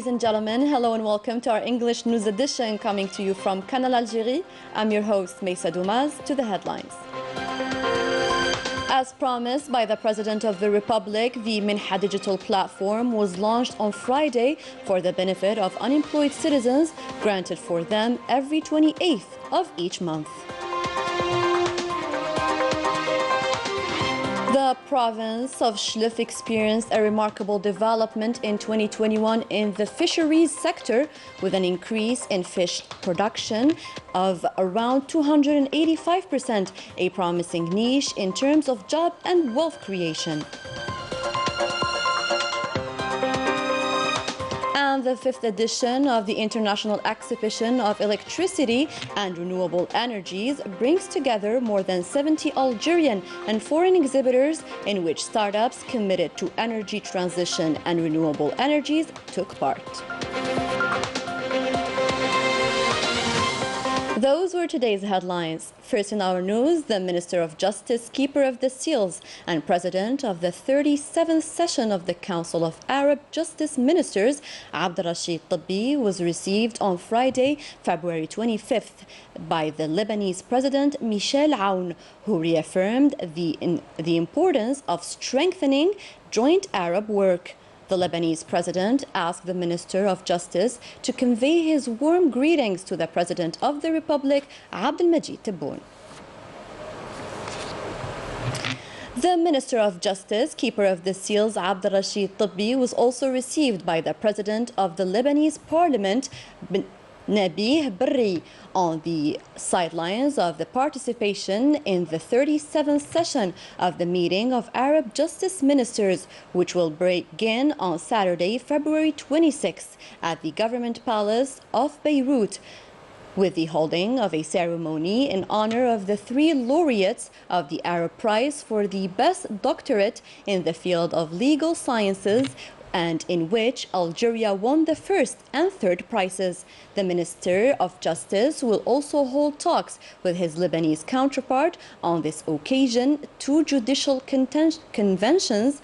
Ladies and gentlemen, hello and welcome to our English news edition coming to you from Canal Algérie. I'm your host, Maysa Doumaz. To the headlines. As promised by the President of the Republic, the Minha digital platform was launched on Friday for the benefit of unemployed citizens, granted for them every 28th of each month. The province of Shluf experienced a remarkable development in 2021 in the fisheries sector, with an increase in fish production of around 285%, a promising niche in terms of job and wealth creation. And the 5th edition of the International Exhibition of Electricity and Renewable Energies brings together more than 70 Algerian and foreign exhibitors, in which startups committed to energy transition and renewable energies took part. Those were today's headlines. First in our news, the Minister of Justice, Keeper of the Seals, and President of the 37th session of the Council of Arab Justice Ministers, Abdelrashid Tabbi, was received on Friday, February 25th, by the Lebanese President Michel Aoun, who reaffirmed the importance of strengthening joint Arab work. The Lebanese president asked the Minister of Justice to convey his warm greetings to the President of the Republic, Abdelmajid Tebboune. The Minister of Justice, Keeper of the Seals, Abdelrashid Tabbi, was also received by the President of the Lebanese Parliament, Nabih Berri, on the sidelines of the participation in the 37th session of the meeting of Arab Justice Ministers, which will begin on Saturday, February 26th at the Government Palace of Beirut, with the holding of a ceremony in honor of the 3 laureates of the Arab Prize for the Best Doctorate in the field of legal sciences, and in which Algeria won the 1st and 3rd prizes. The Minister of Justice will also hold talks with his Lebanese counterpart on this occasion. 2 judicial conventions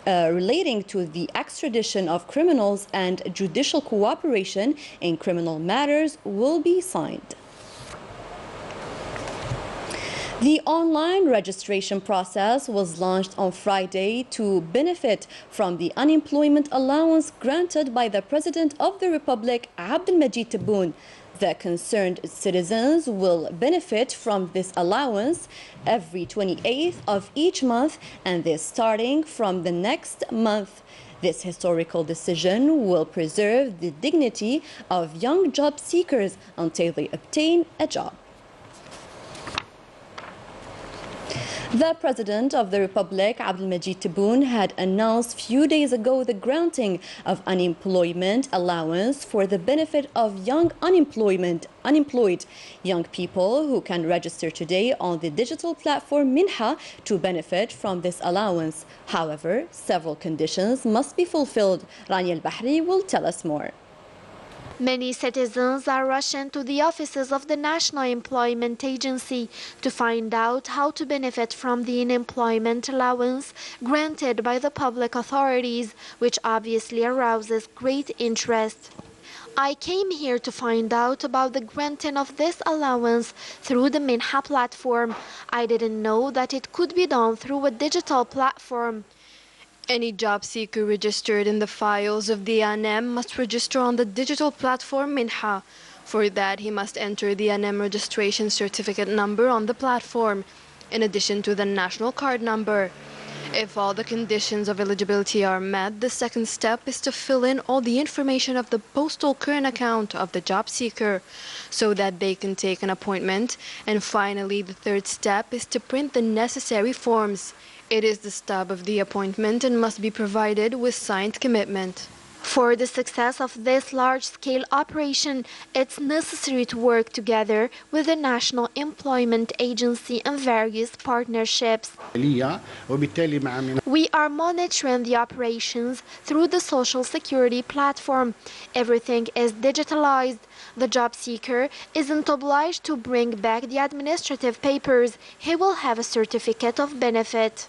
relating to the extradition of criminals and judicial cooperation in criminal matters will be signed. The online registration process was launched on Friday to benefit from the unemployment allowance granted by the President of the Republic, Abdelmajid Tebboune. The concerned citizens will benefit from this allowance every 28th of each month, and this starting from the next month. This historical decision will preserve the dignity of young job seekers until they obtain a job. The President of the Republic, Abdelmajid Tebboune, had announced a few days ago the granting of unemployment allowance for the benefit of young unemployed young people who can register today on the digital platform Minha to benefit from this allowance. However, several conditions must be fulfilled. Rania Al-Bahri will tell us more. Many citizens are rushing to the offices of the National Employment Agency to find out how to benefit from the unemployment allowance granted by the public authorities, which obviously arouses great interest. I came here to find out about the granting of this allowance through the Minha platform. I didn't know that it could be done through a digital platform. Any job seeker registered in the files of the ANEM must register on the digital platform Minha. For that, he must enter the ANEM registration certificate number on the platform, in addition to the national card number. If all the conditions of eligibility are met, the second step is to fill in all the information of the postal current account of the job seeker, so that they can take an appointment. And finally, the third step is to print the necessary forms. It is the stub of the appointment and must be provided with signed commitment. For the success of this large-scale operation, it's necessary to work together with the National Employment Agency and various partnerships. We are monitoring the operations through the Social Security platform. Everything is digitalized. The job seeker isn't obliged to bring back the administrative papers. He will have a certificate of benefit.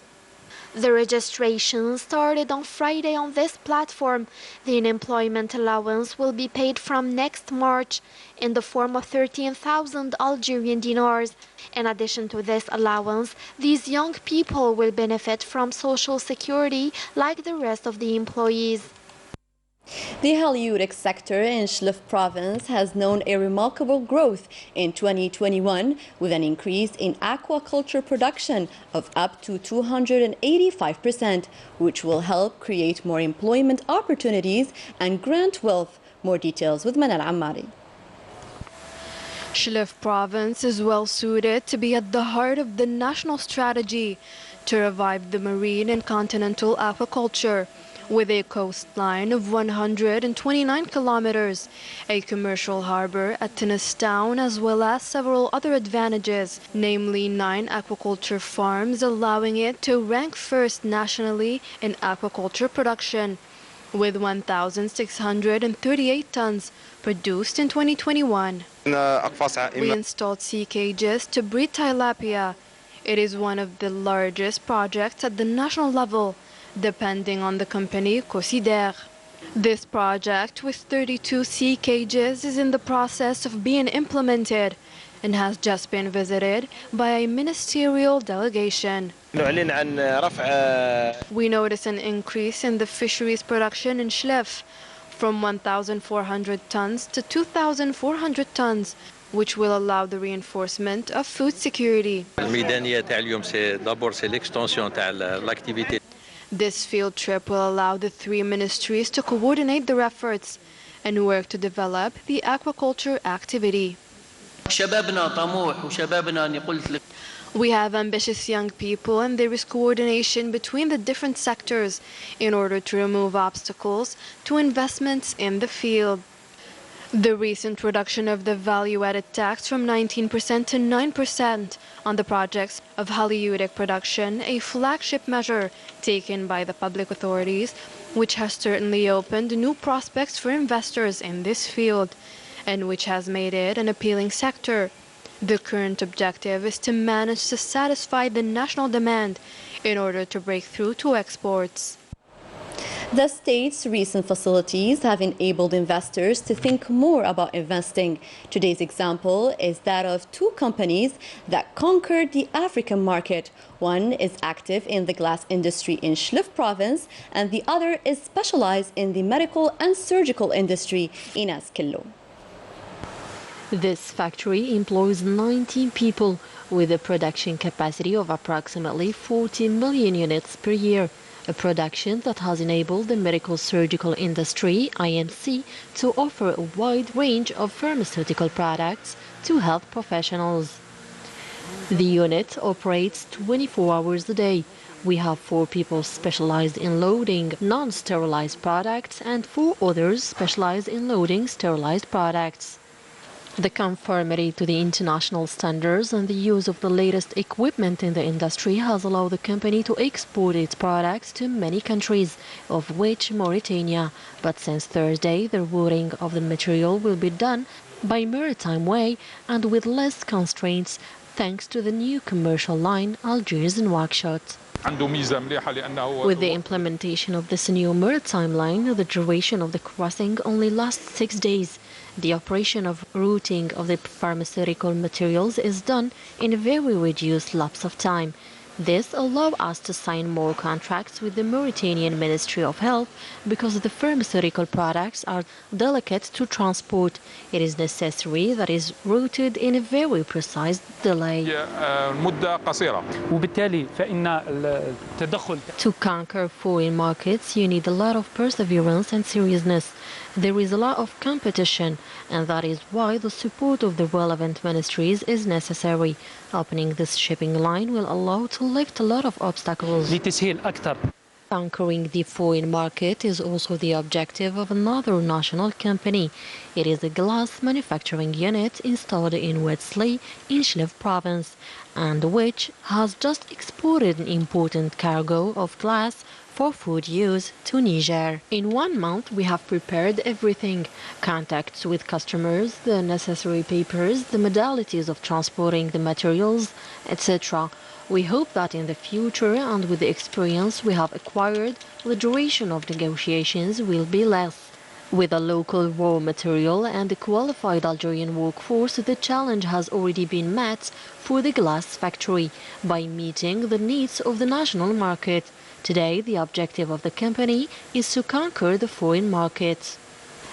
The registration started on Friday on this platform. The unemployment allowance will be paid from next March in the form of 13,000 Algerian dinars. In addition to this allowance, these young people will benefit from social security like the rest of the employees. The halieutics sector in Shlif province has known a remarkable growth in 2021 with an increase in aquaculture production of up to 285%, which will help create more employment opportunities and grant wealth. More details with Manal Ammari. Shlif province is well suited to be at the heart of the national strategy to revive the marine and continental aquaculture. With a coastline of 129 kilometers, a commercial harbor at Tunis town, as well as several other advantages, namely 9 aquaculture farms, allowing it to rank first nationally in aquaculture production, with 1,638 tons produced in 2021. We installed sea cages to breed tilapia. It is one of the largest projects at the national level, depending on the company Consider. This project with 32 sea cages is in the process of being implemented and has just been visited by a ministerial delegation. We notice an increase in the fisheries production in Shlif from 1,400 tons to 2,400 tons, which will allow the reinforcement of food security. This field trip will allow the 3 ministries to coordinate their efforts and work to develop the aquaculture activity. We have ambitious young people, and there is coordination between the different sectors in order to remove obstacles to investments in the field. The recent reduction of the value-added tax from 19% to 9% on the projects of halieutics production, a flagship measure taken by the public authorities, which has certainly opened new prospects for investors in this field, and which has made it an appealing sector. The current objective is to manage to satisfy the national demand in order to break through to exports. The state's recent facilities have enabled investors to think more about investing. Today's example is that of 2 companies that conquered the African market. One is active in the glass industry in Shlif province, and the other is specialized in the medical and surgical industry in Askillo. This factory employs 19 people with a production capacity of approximately 40 million units per year. A production that has enabled the medical surgical industry, IMC, to offer a wide range of pharmaceutical products to health professionals. The unit operates 24 hours a day. We have 4 people specialized in loading non-sterilized products and 4 others specialized in loading sterilized products. The conformity to the international standards and the use of the latest equipment in the industry has allowed the company to export its products to many countries, of which Mauritania. But since Thursday, the routing of the material will be done by maritime way and with less constraints, thanks to the new commercial line Algiers and Nouakchott. With the implementation of this new maritime line, the duration of the crossing only lasts 6 days. The operation of routing of the pharmaceutical materials is done in a very reduced lapse of time. This allows us to sign more contracts with the Mauritanian Ministry of Health because the pharmaceutical products are delicate to transport. It is necessary that is routed in a very precise delay. To conquer foreign markets, you need a lot of perseverance and seriousness. There is a lot of competition, and that is why the support of the relevant ministries is necessary. Opening this shipping line will allow to lift a lot of obstacles. Conquering the foreign market is also the objective of another national company. It is a glass manufacturing unit installed in Wetzley in Shlif province, and which has just exported an important cargo of glass for food use to Niger. In 1 month, we have prepared everything: contacts with customers, the necessary papers, the modalities of transporting the materials, etc. We hope that in the future and with the experience we have acquired, the duration of negotiations will be less. With a local raw material and a qualified Algerian workforce, the challenge has already been met for the glass factory by meeting the needs of the national market. Today, the objective of the company is to conquer the foreign market.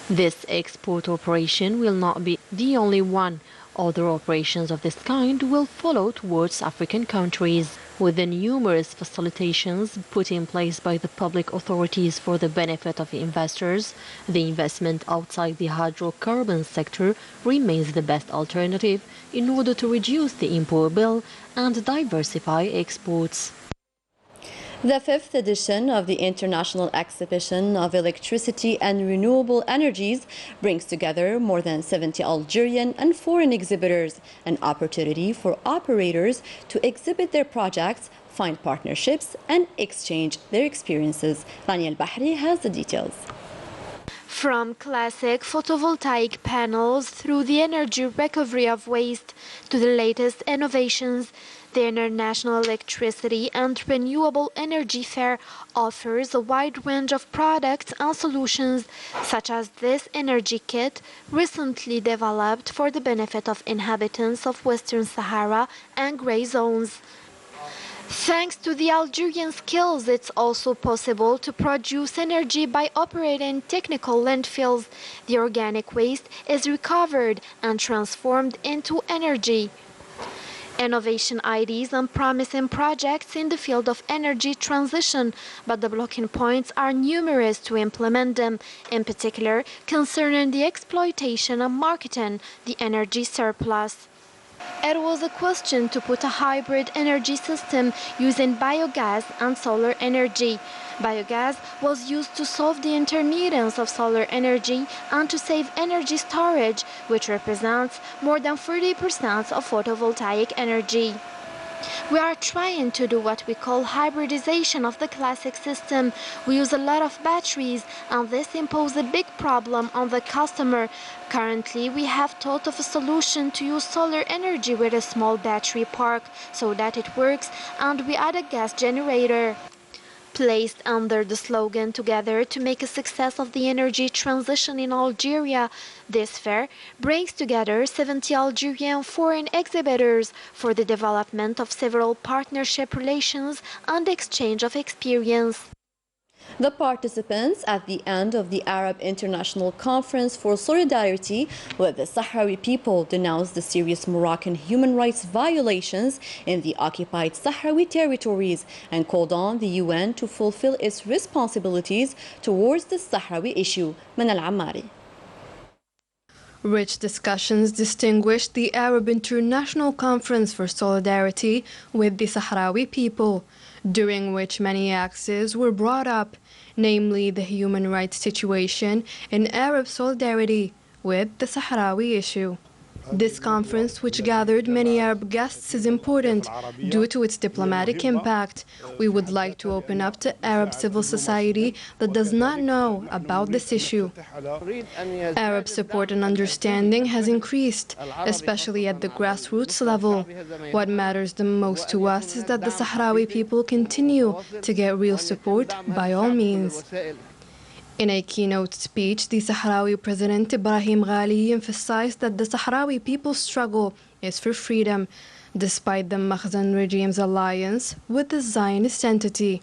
This export operation will not be the only one. Other operations of this kind will follow towards African countries. With the numerous facilitations put in place by the public authorities for the benefit of investors, the investment outside the hydrocarbon sector remains the best alternative in order to reduce the import bill and diversify exports. The 5th edition of the International Exhibition of Electricity and Renewable Energies brings together more than 70 Algerian and foreign exhibitors, an opportunity for operators to exhibit their projects, find partnerships, and exchange their experiences. Rania Al-Bahri has the details. From classic photovoltaic panels through the energy recovery of waste to the latest innovations, the International Electricity and Renewable Energy Fair offers a wide range of products and solutions, such as this energy kit recently developed for the benefit of inhabitants of Western Sahara and grey zones. Thanks to the Algerian skills, it's also possible to produce energy by operating technical landfills. The organic waste is recovered and transformed into energy. Innovation ideas and promising projects in the field of energy transition, but the blocking points are numerous to implement them, in particular concerning the exploitation and marketing the energy surplus. It was a question to put a hybrid energy system using biogas and solar energy. Biogas was used to solve the intermittence of solar energy and to save energy storage, which represents more than 40% of photovoltaic energy. We are trying to do what we call hybridization of the classic system. We use a lot of batteries, and this imposes a big problem on the customer. Currently, we have thought of a solution to use solar energy with a small battery park so that it works, and we add a gas generator. Placed under the slogan "Together to make a success of the energy transition in Algeria," this fair brings together 70 Algerian foreign exhibitors for the development of several partnership relations and exchange of experience. The participants at the end of the Arab International Conference for Solidarity with the Sahrawi people denounced the serious Moroccan human rights violations in the occupied Sahrawi territories and called on the UN to fulfill its responsibilities towards the Sahrawi issue. من العماري. Rich discussions distinguished the Arab International Conference for Solidarity with the Sahrawi people, during which many axes were brought up, namely the human rights situation and Arab solidarity with the Sahrawi issue. This conference, which gathered many Arab guests, is important due to its diplomatic impact. We would like to open up to Arab civil society that does not know about this issue. Arab support and understanding has increased, especially at the grassroots level. What matters the most to us is that the Sahrawi people continue to get real support by all means. In a keynote speech, the Sahrawi President Ibrahim Ghali emphasized that the Sahrawi people's struggle is for freedom, despite the Makhzen regime's alliance with the Zionist entity.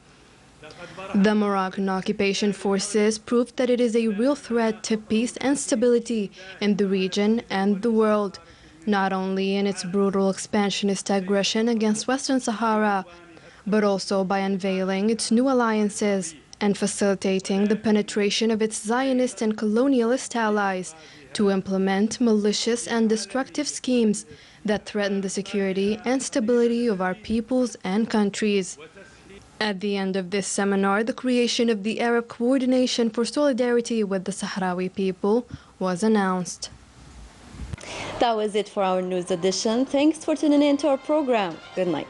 The Moroccan occupation forces proved that it is a real threat to peace and stability in the region and the world, not only in its brutal expansionist aggression against Western Sahara, but also by unveiling its new alliances and facilitating the penetration of its Zionist and colonialist allies to implement malicious and destructive schemes that threaten the security and stability of our peoples and countries. At the end of this seminar, the creation of the Arab Coordination for Solidarity with the Sahrawi people was announced. That was it for our news edition. Thanks for tuning in to our program. Good night.